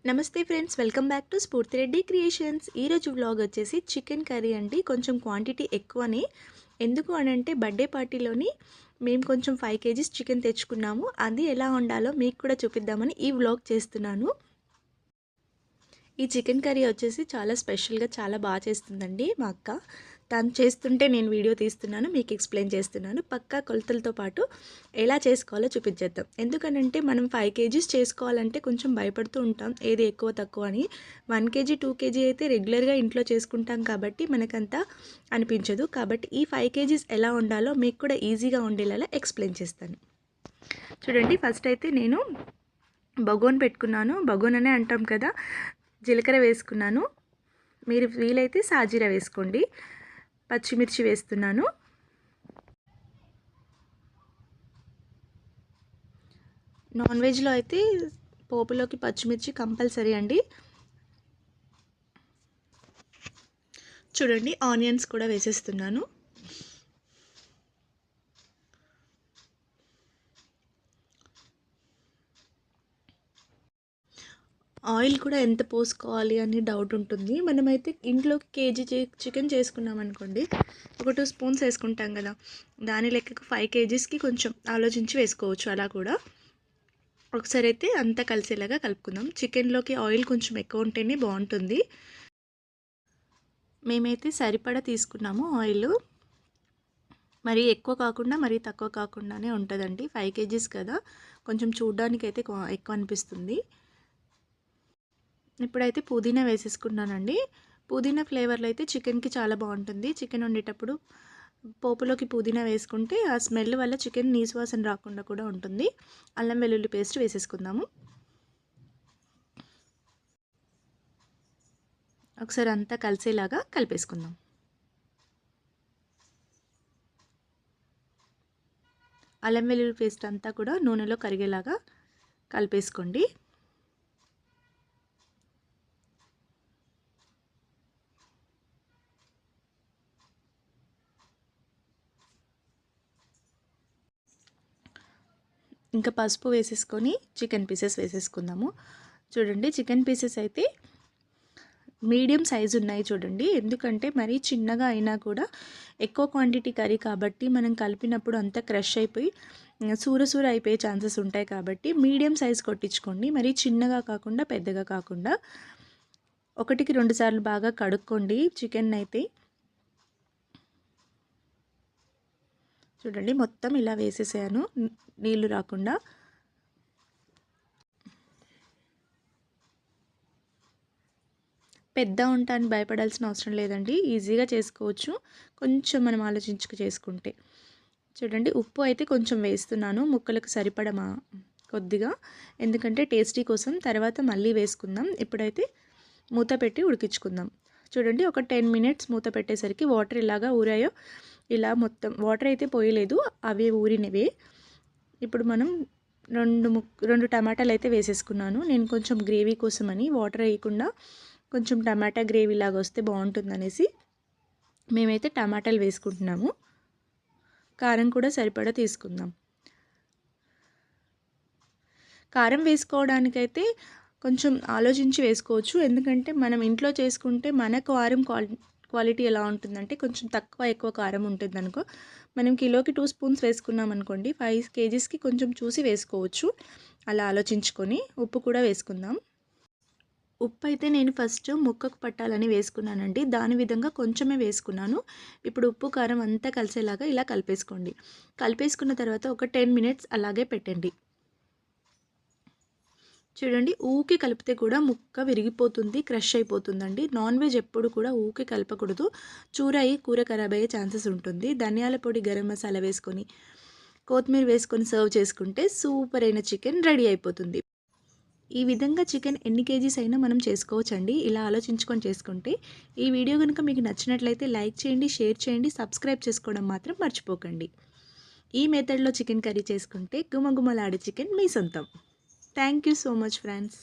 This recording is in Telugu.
నమస్తే ఫ్రెండ్స్, వెల్కమ్ బ్యాక్ టు స్ఫూర్తి రెడ్డి క్రియేషన్స్. ఈరోజు వ్లాగ్ వచ్చేసి చికెన్ కర్రీ అండి. కొంచెం క్వాంటిటీ ఎక్కువని, ఎందుకు అని అంటే బర్త్డే పార్టీలోని మేము కొంచెం 5 కేజీస్ చికెన్ తెచ్చుకున్నాము. అది ఎలా వండాలో మీకు కూడా చూపిద్దామని ఈ వ్లాగ్ చేస్తున్నాను. ఈ చికెన్ కర్రీ వచ్చేసి చాలా స్పెషల్గా చాలా బాగా చేస్తుందండి మా అక్క. తను చేస్తుంటే నేను వీడియో తీస్తున్నాను, మీకు ఎక్స్ప్లెయిన్ చేస్తున్నాను. పక్కా కొలతలతో పాటు ఎలా చేసుకోవాలో చూపించేద్దాం. ఎందుకనంటే మనం 5 కేజీస్ చేసుకోవాలంటే కొంచెం భయపడుతూ ఉంటాం, ఏది ఎక్కువ తక్కువ అని. 1 కేజీ 2 కేజీ అయితే రెగ్యులర్గా ఇంట్లో చేసుకుంటాం కాబట్టి మనకంతా అనిపించదు. కాబట్టి ఈ 5 కేజీస్ ఎలా వండాలో మీకు కూడా ఈజీగా ఉండేలా ఎక్స్ప్లెయిన్ చేస్తాను. చూడండి, ఫస్ట్ అయితే నేను బగోన్ పెట్టుకున్నాను. బగోన్ అనే అంటాం కదా. జీలకర్ర వేసుకున్నాను, మీరు వీలైతే సాజీరా వేసుకోండి. పచ్చిమిర్చి వేస్తున్నాను. నాన్ వెజ్లో అయితే పోపులోకి పచ్చిమిర్చి కంపల్సరీ అండి. చూడండి, ఆనియన్స్ కూడా వేసేస్తున్నాను. ఆయిల్ కూడా ఎంత పోసుకోవాలి అని డౌట్ ఉంటుంది. మనమైతే ఇంట్లోకి కేజీ చికెన్ చేసుకున్నాం అనుకోండి, ఒక 2 స్పూన్స్ వేసుకుంటాం కదా. దాని లెక్కకు 5 కేజీస్కి కొంచెం ఆలోచించి వేసుకోవచ్చు. అలా కూడా ఒకసారి అయితే అంతా కలిసేలాగా కలుపుకుందాం. చికెన్లోకి ఆయిల్ కొంచెం ఎక్కువ ఉంటేనే బాగుంటుంది. మేమైతే సరిపడా తీసుకున్నాము ఆయిల్. మరీ ఎక్కువ కాకుండా మరీ తక్కువ కాకుండానే ఉంటుందండి. 5 కేజీస్ కదా, కొంచెం చూడ్డానికి అయితే ఎక్కువ అనిపిస్తుంది. ఇప్పుడైతే పుదీనా వేసేసుకున్నానండి. పుదీనా ఫ్లేవర్లో అయితే చికెన్కి చాలా బాగుంటుంది. చికెన్ వండేటప్పుడు పోపులోకి పుదీనా వేసుకుంటే ఆ స్మెల్ వల్ల చికెన్ నీసు వాసన రాకుండా కూడా ఉంటుంది. అల్లం వెల్లుల్లి పేస్ట్ వేసేసుకుందాము. ఒకసారి అంతా కలిసేలాగా కలిపేసుకుందాం. అల్లం వెల్లుల్లి పేస్ట్ అంతా కూడా నూనెలో కరిగేలాగా కలిపేసుకోండి. ఇంకా పసుపు వేసేసుకొని చికెన్ పీసెస్ వేసేసుకుందాము. చూడండి, చికెన్ పీసెస్ అయితే మీడియం సైజు ఉన్నాయి చూడండి. ఎందుకంటే మరీ చిన్నగా అయినా కూడా ఎక్కువ క్వాంటిటీ కర్రీ కాబట్టి మనం కలిపినప్పుడు అంతా క్రష్ అయిపోయి సూర అయిపోయే ఛాన్సెస్ ఉంటాయి. కాబట్టి మీడియం సైజ్ కొట్టించుకోండి. మరీ చిన్నగా కాకుండా పెద్దగా కాకుండా. 1కి 2 సార్లు బాగా కడుక్కోండి చికెన్ అయితే. చూడండి, మొత్తం ఇలా వేసేసాను నీళ్ళు రాకుండా. పెద్ద వంట అని భయపడాల్సిన అవసరం లేదండి, ఈజీగా చేసుకోవచ్చు కొంచెం మనం ఆలోచించుకు చేసుకుంటే. చూడండి, ఉప్పు అయితే కొంచెం వేస్తున్నాను, ముక్కలకు సరిపడమా కొద్దిగా, ఎందుకంటే టేస్టీ కోసం. తర్వాత మళ్ళీ వేసుకుందాం. ఇప్పుడైతే మూత పెట్టి ఉడికించుకుందాం. చూడండి, ఒక 10 మినిట్స్ మూత పెట్టేసరికి వాటర్ ఇలాగా ఊరాయో, ఇలా మొత్తం వాటర్ అయితే పోయలేదు, అవే ఊరినవే. ఇప్పుడు మనం 2 టమాటాలు అయితే వేసేసుకున్నాను. నేను కొంచెం గ్రేవీ కోసమని వాటర్ వేయకుండా కొంచెం టమాటా గ్రేవీ లాగా వస్తే బాగుంటుందనేసి మేమైతే టమాటాలు వేసుకుంటున్నాము. కారం కూడా సరిపడా తీసుకుందాం. కారం వేసుకోవడానికైతే కొంచెం ఆలోచించి వేసుకోవచ్చు. ఎందుకంటే మనం ఇంట్లో చేసుకుంటే మన కారం క్వాలిటీ ఎలా ఉంటుందంటే కొంచెం తక్కువ ఎక్కువ కారం ఉంటుంది అనుకో. మనం కిలోకి 2 స్పూన్స్ వేసుకున్నాం అనుకోండి, 5 కేజీస్కి కొంచెం చూసి వేసుకోవచ్చు. అలా ఆలోచించుకొని ఉప్పు కూడా వేసుకుందాం. ఉప్పు అయితే నేను ఫస్ట్ ముక్కకు పట్టాలని వేసుకున్నానండి. దాని విధంగా కొంచెమే వేసుకున్నాను. ఇప్పుడు ఉప్పు కారం అంతా కలిసేలాగా ఇలా కలిపేసుకోండి. కలిపేసుకున్న తర్వాత ఒక 10 మినిట్స్ అలాగే పెట్టండి. చూడండి, ఊకే కలిపితే కూడా ముక్క విరిగిపోతుంది, క్రష్ అయిపోతుందండి. నాన్ వెజ్ ఎప్పుడు కూడా ఊకే కలపకూడదు. కూర ఖరాబ్ అయ్యే ఛాన్సెస్ ఉంటుంది. ధనియాల పొడి, గరం మసాలా వేసుకొని కొత్తిమీర వేసుకొని సర్వ్ చేసుకుంటే సూపర్ అయిన చికెన్ రెడీ అయిపోతుంది. ఈ విధంగా చికెన్ ఎన్ని కేజీస్ అయినా మనం చేసుకోవచ్చండి, ఇలా ఆలోచించుకొని చేసుకుంటే. ఈ వీడియో కనుక మీకు నచ్చినట్లయితే లైక్ చేయండి, షేర్ చేయండి, సబ్స్క్రైబ్ చేసుకోవడం మాత్రం మర్చిపోకండి. ఈ మెథడ్లో చికెన్ కర్రీ చేసుకుంటే గుమగుమలాడే చికెన్ మీ సొంతం. Thank you so much friends.